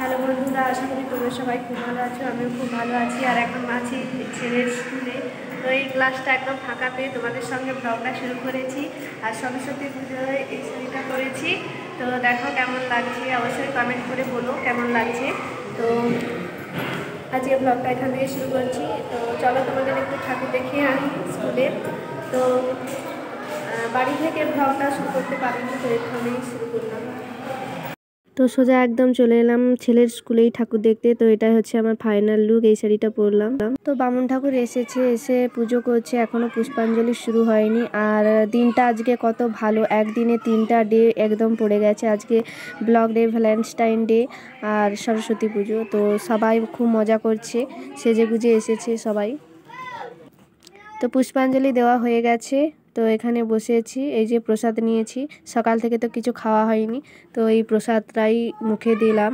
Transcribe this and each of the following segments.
Hello বন্ধুরা, আশা করি তোমরা সবাই খুব ভালো আছো। আমিও খুব ভালো আছি। আর এখন আছি ছেলের স্কুলে। তো এই ক্লাসটা একদম ফাঁকা পেয়ে তোমাদের সঙ্গে ব্লগটা শুরু করেছি। আর সরস্বতী পুজোয় এই শাড়িটা করেছি। তো দেখো কেমন লাগছে, অবশ্যই কমেন্ট করে বলো কেমন লাগছে। তো আজকে ব্লগটা এখান থেকে শুরু করছি। তো চলো তোমাদের একটু ঠাকুর দেখিয়ে আনি স্কুলের। তো বাড়ি থেকে ব্লগটা শুরু করতে পারিনি, তো এখানেই শুরু করলাম। তো সোজা একদম চলে এলাম ছেলের স্কুলেই ঠাকুর দেখতে। তো এটাই হচ্ছে আমার ফাইনাল লুক। এই শাড়িটা পরলাম। তো বামুন ঠাকুর এসেছে, এসে পুজো করছে, এখনো পুষ্পাঞ্জলি শুরু হয়নি। আর দিনটা আজকে কত ভালো, একদিনে 3টা ডে একদম পড়ে গেছে। আজকে ব্লক ডে, ভ্যালেন্টাইন ডে আর সরস্বতী পুজো। তো সবাই খুব মজা করছে, সেজে গুজে এসেছে সবাই। তো পুষ্পাঞ্জলি দেওয়া হয়ে গেছে। তো এখানে বসেছি, এই যে প্রসাদ নিয়েছি। সকাল থেকে তো কিছু খাওয়া হয়নি, তো এই প্রসাদটাই মুখে দিলাম।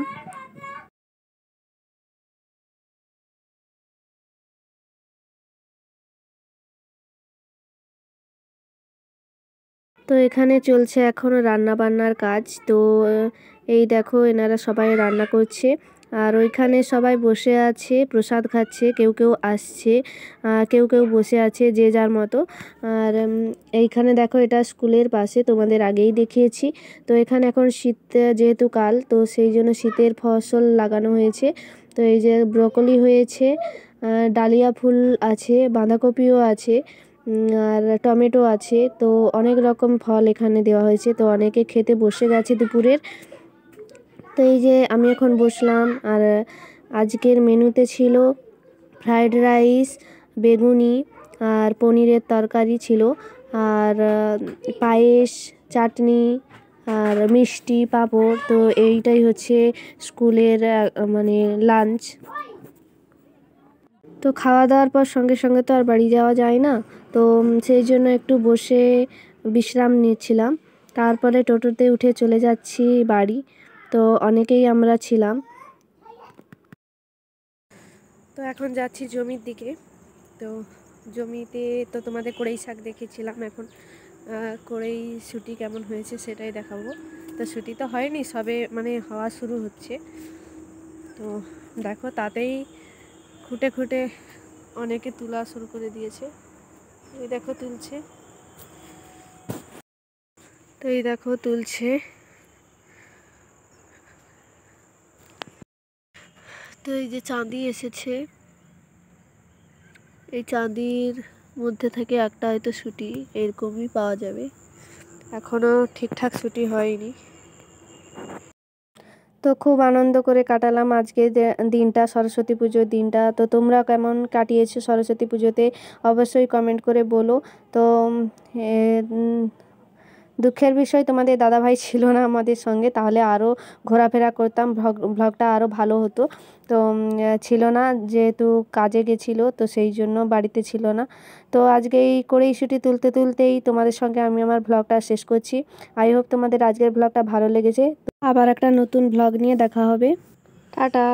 তো এখানে চলছে এখন রান্না বান্নার কাজ। তো এই দেখো এনারা সবাই রান্না করছে। আর ওইখানে সবাই বসে আছে, প্রসাদ খাচ্ছে, কেউ কেউ আসছে, কেউ কেউ বসে আছে যে যার মতো। আর এইখানে দেখো এটা স্কুলের পাশে, তোমাদের আগেই দেখিয়েছি। তো এখানে এখন শীত যেহেতু কাল, তো সেই জন্য শীতের ফসল লাগানো হয়েছে। তো এই যে ব্রকলি হয়েছে, ডালিয়া ফুল আছে, বাঁধাকপিও আছে, আর টমেটো আছে। তো অনেক রকম ফল এখানে দেওয়া হয়েছে। তো অনেকে খেতে বসে গেছে দুপুরের। তো এই যে আমি এখন বসলাম। আর আজকের মেনুতে ছিল ফ্রায়েড রাইস, বেগুনি আর পনিরের তরকারি ছিল, আর পায়েস, চাটনি আর মিষ্টি, পাঁপড়। তো এইটাই হচ্ছে স্কুলের মানে লাঞ্চ। তো খাওয়া দাওয়ার পর সঙ্গে সঙ্গে তো আর বাড়ি যাওয়া যায় না। তো সেই জন্য একটু বসে বিশ্রাম নিচ্ছিলাম। তারপরে টোটোতে উঠে চলে যাচ্ছি বাড়ি। তো অনেকেই আমরা ছিলাম। তো এখন যাচ্ছি জমির দিকে। তো জমিতে তো তোমাদের কড়াই শাক দেখিয়েছিলাম। এখন কড়াই শুটি কেমন হয়েছে সেটাই দেখাবো। তো শুটি তো হয়নি, সবে মানে হওয়া শুরু হচ্ছে। তো দেখো তাতেই খুঁটে খুঁটে অনেকে তোলা শুরু করে দিয়েছে। এই দেখো তুলছে, তো এই দেখো তুলছে। তো এই যে চাঁদি এসেছে, এই চাঁদির মধ্যে থেকে একটা হয়তো শুটি এরকমই পাওয়া যাবে। এখনো ঠিকঠাক শুটি হয়নি। তো খুব আনন্দ করে কাটালাম আজকে দিনটা, সরস্বতী পুজোর দিনটা। তো তোমরা কেমন কাটিয়েছো সরস্বতী পুজোতে অবশ্যই কমেন্ট করে বলো। তো দুঃখের বিষয় তোমাদের দাদাভাই ছিল না আমাদের সঙ্গে, তাহলে আরও ঘোরাফেরা করতাম, ব্লগটা আরও ভালো হতো। তো ছিল না, যেহেতু কাজে গেছিলো, তো সেই জন্য বাড়িতে ছিল না। তো আজকে এই কড়াইশুঁটি তুলতে তুলতেই তোমাদের সঙ্গে আমি আমার ব্লগটা শেষ করছি। আই হোপ তোমাদের আজকের ব্লগটা ভালো লেগেছে। আবার একটা নতুন ব্লগ নিয়ে দেখা হবে। টাটা।